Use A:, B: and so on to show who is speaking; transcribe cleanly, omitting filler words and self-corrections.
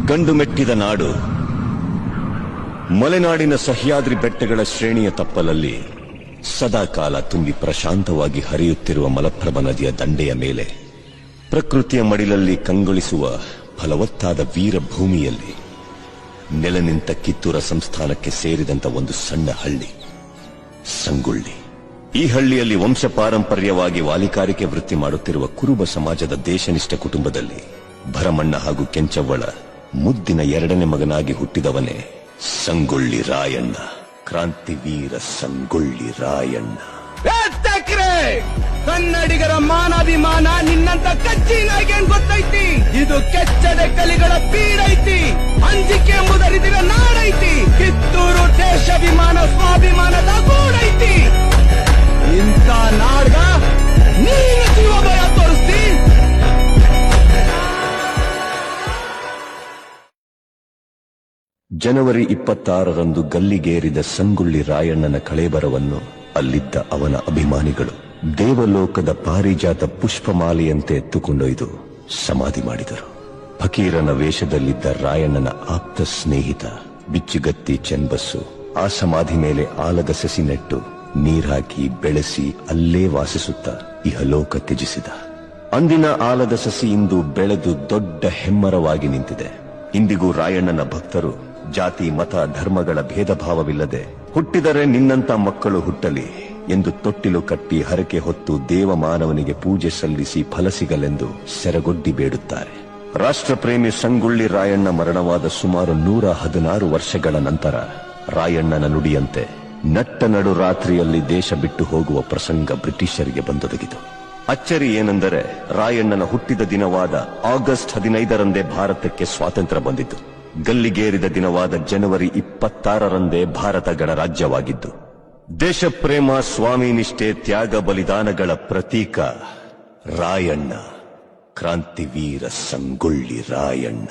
A: ಗಂಡು ಮೆಟ್ಟಿದ ನಾಡು. ಮಲೆನಾಡಿನ ಸಹ್ಯಾದ್ರಿ ಬೆಟ್ಟಗಳ ಶ್ರೇಣಿಯ ತಪ್ಪಲಲ್ಲಿ ಸದಾಕಾಲ ತುಂಬಿ ಪ್ರಶಾಂತವಾಗಿ ಹರಿಯುತ್ತಿರುವ ಮಲಪ್ರಭಾ ನದಿಯ ದಂಡೆಯ ಮೇಲೆ, ಪ್ರಕೃತಿಯ ಮಡಿಲಲ್ಲಿ ಕಂಗೊಳಿಸುವ ಫಲವತ್ತಾದ ವೀರಭೂಮಿಯಲ್ಲಿ ನೆಲೆ ನಿಂತ ಕಿತ್ತೂರ ಸಂಸ್ಥಾನಕ್ಕೆ ಸೇರಿದಂತ ಒಂದು ಸಣ್ಣ ಹಳ್ಳಿ ಸಂಗೊಳ್ಳಿ. ಈ ಹಳ್ಳಿಯಲ್ಲಿ ವಂಶ ಪಾರಂಪರ್ಯವಾಗಿ ವಾಲಿಕಾರಿಕೆ ವೃತ್ತಿ ಮಾಡುತ್ತಿರುವ ಕುರುಬ ಸಮಾಜದ ದೇಶನಿಷ್ಠ ಕುಟುಂಬದಲ್ಲಿ ಭರಮಣ್ಣ ಹಾಗೂ ಕೆಂಚವ್ವಳ ಮುದ್ದಿನ ಎರಡನೇ ಮಗನಾಗಿ ಹುಟ್ಟಿದವನೇ ಸಂಗೊಳ್ಳಿ ರಾಯಣ್ಣ. ಕ್ರಾಂತಿವೀರ ಸಂಗೊಳ್ಳಿ ರಾಯಣ್ಣ.
B: ಕನ್ನಡಿಗರ ಮಾನಾಭಿಮಾನ ನಿನ್ನಂತ ಕಚ್ಚಿನಾಗೇನ್ ಗೊತ್ತೈತಿ? ಇದು ಕೆಚ್ಚದೆ ಕಲಿಗಳ ಬೀಡೈತಿ, ಅಂಜಿಕೆ ಮುದರಿದಿರ ನಾಡೈತಿ, ಕಿತ್ತೂರು ದೇಶಾಭಿಮಾನ ಸ್ವಾಭಿಮಾನದ ಗೂಡೈತಿ. ಇಂಥ ನಾಡ್ಗ ನೀನು ಜೀವಭಯ ತೋರಿಸ್ತಿ.
A: ಜನವರಿ 26ರಂದು ಗಲ್ಲಿಗೇರಿದ ಸಂಗೊಳ್ಳಿ ರಾಯಣ್ಣನ ಕಳೇಬರವನ್ನು ಅಲ್ಲಿದ್ದ ಅವನ ಅಭಿಮಾನಿಗಳು ದೇವಲೋಕದ ಪಾರಿಜಾತ ಪುಷ್ಪಮಾಲೆಯಂತೆ ಎತ್ತುಕೊಂಡೊಯ್ದು ಸಮಾಧಿ ಮಾಡಿದರು. ಫಕೀರನ ವೇಷದಲ್ಲಿದ್ದ ರಾಯಣ್ಣನ ಆಪ್ತ ಸ್ನೇಹಿತ ಬಿಚ್ಚುಗತ್ತಿ ಚೆನ್ಬಸ್ಸು ಆ ಸಮಾಧಿ ಮೇಲೆ ಆಲದ ಸಸಿ ನೆಟ್ಟು ನೀರ್ಹಾಕಿ ಬೆಳೆಸಿ ಅಲ್ಲೇ ವಾಸಿಸುತ್ತ ಇಹಲೋಕ ತ್ಯಜಿಸಿದ. ಅಂದಿನ ಆಲದ ಸಸಿ ಇಂದು ಬೆಳೆದು ದೊಡ್ಡ ಹೆಮ್ಮರವಾಗಿ ನಿಂತಿದೆ. ಇಂದಿಗೂ ರಾಯಣ್ಣನ ಭಕ್ತರು ಜಾತಿ ಮತ ಧರ್ಮಗಳ ಭೇದ ಭಾವವಿಲ್ಲದೆ ಹುಟ್ಟಿದರೆ ನಿನ್ನಂತ ಮಕ್ಕಳು ಹುಟ್ಟಲಿ ಎಂದು ತೊಟ್ಟಿಲು ಕಟ್ಟಿ ಹರಕೆ ಹೊತ್ತು ದೇವಮಾನವನಿಗೆ ಪೂಜೆ ಸಲ್ಲಿಸಿ ಫಲ ಸಿಗಲೆಂದು ಸೆರಗೊಡ್ಡಿ ಬೇಡುತ್ತಾರೆ. ರಾಷ್ಟ್ರಪ್ರೇಮಿ ಸಂಗೊಳ್ಳಿ ರಾಯಣ್ಣ ಮರಣವಾದ ಸುಮಾರು 116 ವರ್ಷಗಳ ನಂತರ ರಾಯಣ್ಣನ ನುಡಿಯಂತೆ ನಟ್ಟ ನಡು ರಾತ್ರಿಯಲ್ಲಿ ದೇಶ ಬಿಟ್ಟು ಹೋಗುವ ಪ್ರಸಂಗ ಬ್ರಿಟಿಷರಿಗೆ ಬಂದೊದಗಿತು. ಅಚ್ಚರಿ ಏನೆಂದರೆ ರಾಯಣ್ಣನ ಹುಟ್ಟಿದ ದಿನವಾದ ಆಗಸ್ಟ್ 15ರಂದೇ ಭಾರತಕ್ಕೆ ಸ್ವಾತಂತ್ರ್ಯ ಬಂದಿತು. ಗಲ್ಲಿಗೇರಿದ ದಿನವಾದ ಜನವರಿ 26ರಂದೇ ಭಾರತ ಗಣರಾಜ್ಯವಾಗಿದ್ದು, ದೇಶಪ್ರೇಮ, ಸ್ವಾಮಿ ನಿಷ್ಠೆ, ತ್ಯಾಗ ಬಲಿದಾನಗಳ ಪ್ರತೀಕ ರಾಯಣ್ಣ, ಕ್ರಾಂತಿವೀರ ಸಂಗೊಳ್ಳಿ ರಾಯಣ್ಣ.